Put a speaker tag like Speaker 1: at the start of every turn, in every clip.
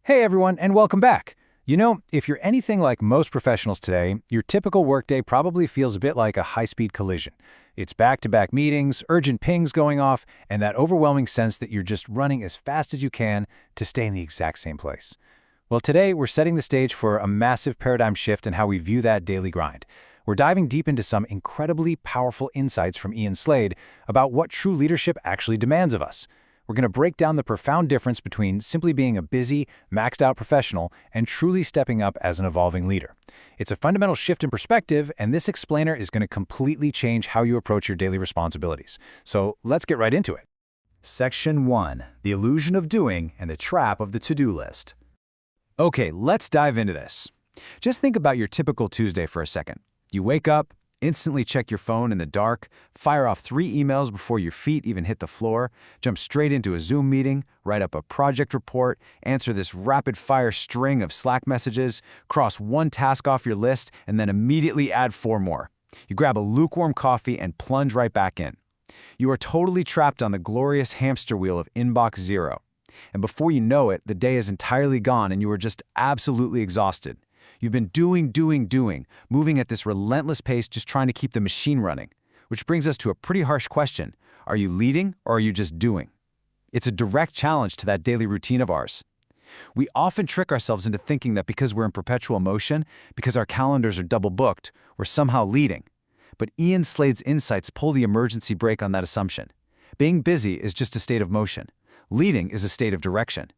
Speaker 1: Hey everyone, and welcome back. If you're anything like most professionals today, your typical workday probably feels a bit like a high-speed collision. It's back-to-back meetings, urgent pings going off, and that overwhelming sense that you're just running as fast as you can to stay in the exact same place. Well, today we're setting the stage for a massive paradigm shift in how we view that daily grind. We're diving deep into some incredibly powerful insights from Ian Slade about what true leadership actually demands of us. We're going to break down the profound difference between simply being a busy, maxed-out professional and truly stepping up as an evolving leader. It's a fundamental shift in perspective, and this explainer is going to completely change how you approach your daily responsibilities. So let's get right into it.
Speaker 2: Section 1. The Illusion of Doing and the Trap of the To-Do List.
Speaker 1: Okay, let's dive into this. Just think about your typical Tuesday for a second. You wake up, instantly check your phone in the dark, fire off 3 emails before your feet even hit the floor, jump straight into a Zoom meeting, write up a project report, answer this rapid-fire string of Slack messages, cross 1 task off your list, and then immediately add 4 more. You grab a lukewarm coffee and plunge right back in. You are totally trapped on the glorious hamster wheel of inbox zero. And before you know it, the day is entirely gone and you are just absolutely exhausted. You've been doing, moving at this relentless pace just trying to keep the machine running. Which brings us to a pretty harsh question. Are you leading or are you just doing? It's a direct challenge to that daily routine of ours. We often trick ourselves into thinking that because we're in perpetual motion, because our calendars are double booked, we're somehow leading. But Ian Slade's insights pull the emergency brake on that assumption. Being busy is just a state of motion. Leading is a state of direction.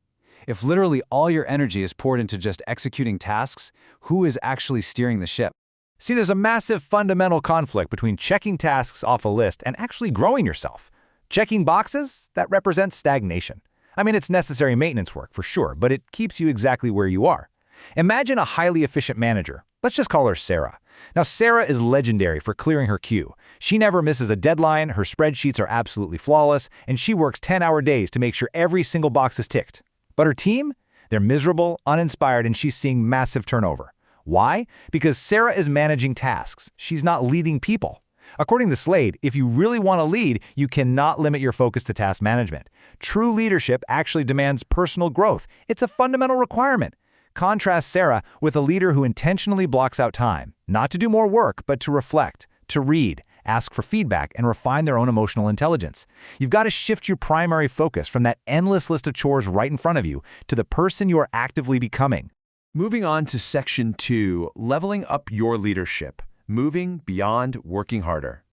Speaker 1: If literally all your energy is poured into just executing tasks, who is actually steering the ship?
Speaker 3: See, there's a massive fundamental conflict between checking tasks off a list and actually growing yourself. Checking boxes, that represents stagnation. I mean, it's necessary maintenance work for sure, but it keeps you exactly where you are. Imagine a highly efficient manager. Let's just call her Sarah. Now, Sarah is legendary for clearing her queue. She never misses a deadline, her spreadsheets are absolutely flawless, and she works 10-hour days to make sure every single box is ticked. But her team? They're miserable, uninspired, and she's seeing massive turnover. Why? Because Sarah is managing tasks. She's not leading people. According to Slade, if you really want to lead, you cannot limit your focus to task management. True leadership actually demands personal growth. It's a fundamental requirement. Contrast Sarah with a leader who intentionally blocks out time, not to do more work, but to reflect, to read, ask for feedback, and refine their own emotional intelligence. You've got to shift your primary focus from that endless list of chores right in front of you to the person you are actively becoming.
Speaker 4: Moving on to Section 2, Leveling Up Your Leadership, Moving Beyond Working Harder.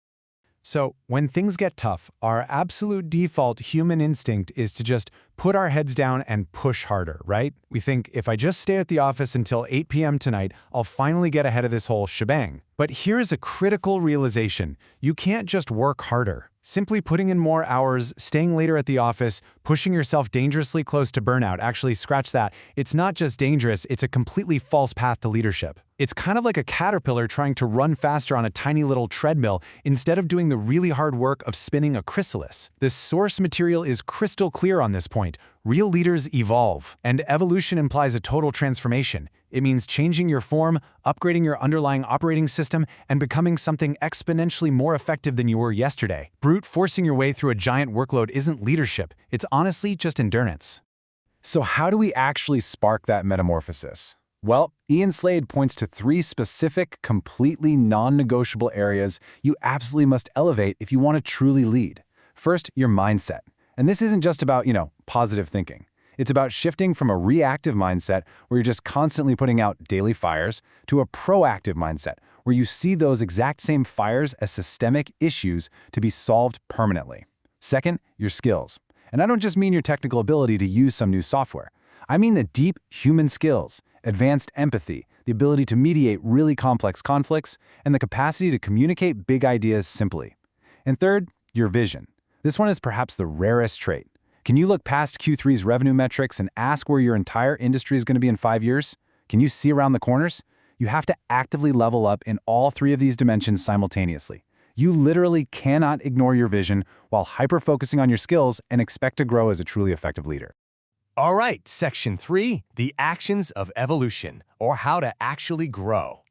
Speaker 2: So, when things get tough, our absolute default human instinct is to just put our heads down and push harder, right? We think, if I just stay at the office until 8 p.m. tonight, I'll finally get ahead of this whole shebang. But here is a critical realization. You can't just work harder. Simply putting in more hours, staying later at the office, pushing yourself dangerously close to burnout, actually scratch that, it's not just dangerous, it's a completely false path to leadership. It's kind of like a caterpillar trying to run faster on a tiny little treadmill instead of doing the really hard work of spinning a chrysalis. The source material is crystal clear on this point. Real leaders evolve, and evolution implies a total transformation. It means changing your form, upgrading your underlying operating system, and becoming something exponentially more effective than you were yesterday. Brute forcing your way through a giant workload isn't leadership. It's honestly just endurance.
Speaker 1: So how do we actually spark that metamorphosis? Well, Ian Slade points to 3 specific, completely non-negotiable areas you absolutely must elevate if you want to truly lead. First, your mindset. And this isn't just about, positive thinking. It's about shifting from a reactive mindset where you're just constantly putting out daily fires to a proactive mindset where you see those exact same fires as systemic issues to be solved permanently. Second, your skills. And I don't just mean your technical ability to use some new software. I mean the deep human skills, advanced empathy, the ability to mediate really complex conflicts, and the capacity to communicate big ideas simply. And third, your vision. This one is perhaps the rarest trait. Can you look past Q3's revenue metrics and ask where your entire industry is going to be in 5 years? Can you see around the corners? You have to actively level up in all 3 of these dimensions simultaneously. You literally cannot ignore your vision while hyper-focusing on your skills and expect to grow as a truly effective leader.
Speaker 3: All right, Section 3, the actions of evolution, or how to actually grow.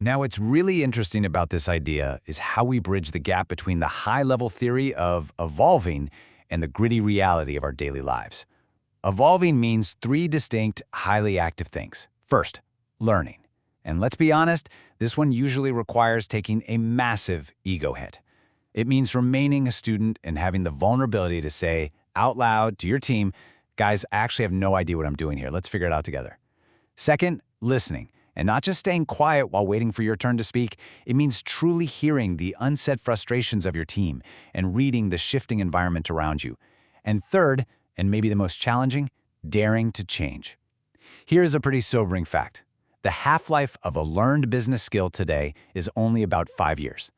Speaker 1: Now, what's really interesting about this idea is how we bridge the gap between the high-level theory of evolving and the gritty reality of our daily lives. Evolving means three distinct, highly active things. First, learning. And let's be honest, this one usually requires taking a massive ego hit. It means remaining a student and having the vulnerability to say out loud to your team, guys, I actually have no idea what I'm doing here. Let's figure it out together. Second, listening. And not just staying quiet while waiting for your turn to speak. It means truly hearing the unsaid frustrations of your team and reading the shifting environment around you. And third, and maybe the most challenging, daring to change. Here's a pretty sobering fact. The half-life of a learned business skill today is only about 5 years.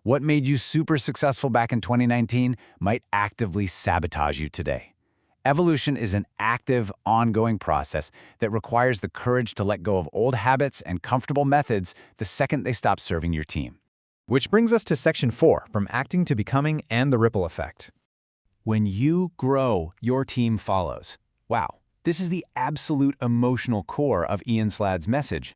Speaker 1: What made you super successful back in 2019 might actively sabotage you today. Evolution is an active, ongoing process that requires the courage to let go of old habits and comfortable methods the second they stop serving your team.
Speaker 2: Which brings us to Section 4, From Acting to Becoming and the Ripple Effect.
Speaker 1: When you grow, your team follows. Wow, this is the absolute emotional core of Ian Sladd's message.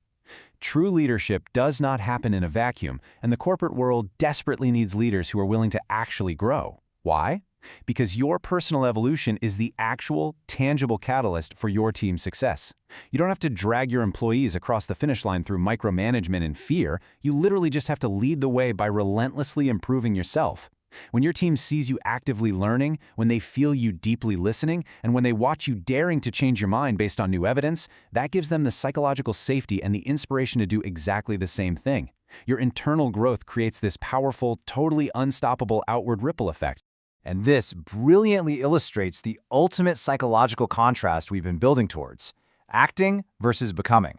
Speaker 1: True leadership does not happen in a vacuum, and the corporate world desperately needs leaders who are willing to actually grow. Why? Because your personal evolution is the actual, tangible catalyst for your team's success. You don't have to drag your employees across the finish line through micromanagement and fear. You literally just have to lead the way by relentlessly improving yourself. When your team sees you actively learning, when they feel you deeply listening, and when they watch you daring to change your mind based on new evidence, that gives them the psychological safety and the inspiration to do exactly the same thing. Your internal growth creates this powerful, totally unstoppable outward ripple effect.
Speaker 3: And this brilliantly illustrates the ultimate psychological contrast we've been building towards: acting versus becoming.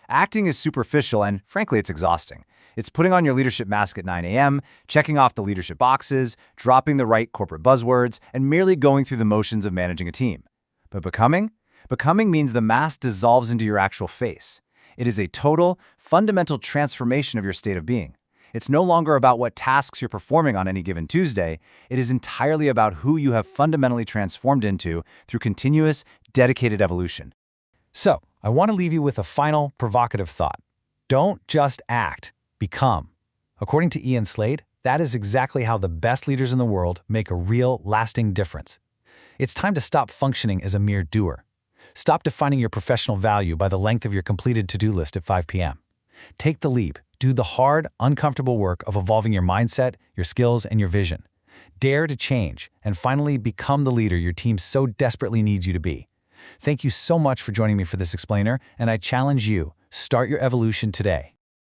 Speaker 3: Acting is superficial and, frankly, it's exhausting. It's putting on your leadership mask at 9 a.m., checking off the leadership boxes, dropping the right corporate buzzwords, and merely going through the motions of managing a team. But becoming? Becoming means the mask dissolves into your actual face. It is a total, fundamental transformation of your state of being. It's no longer about what tasks you're performing on any given Tuesday. It is entirely about who you have fundamentally transformed into through continuous, dedicated evolution.
Speaker 2: So, I want to leave you with a final, provocative thought. Don't just act, become. According to Ian Sladd, that is exactly how the best leaders in the world make a real, lasting difference. It's time to stop functioning as a mere doer. Stop defining your professional value by the length of your completed to-do list at 5 p.m. Take the leap. Do the hard, uncomfortable work of evolving your mindset, your skills, and your vision. Dare to change, and finally become the leader your team so desperately needs you to be. Thank you so much for joining me for this explainer, and I challenge you, start your evolution today.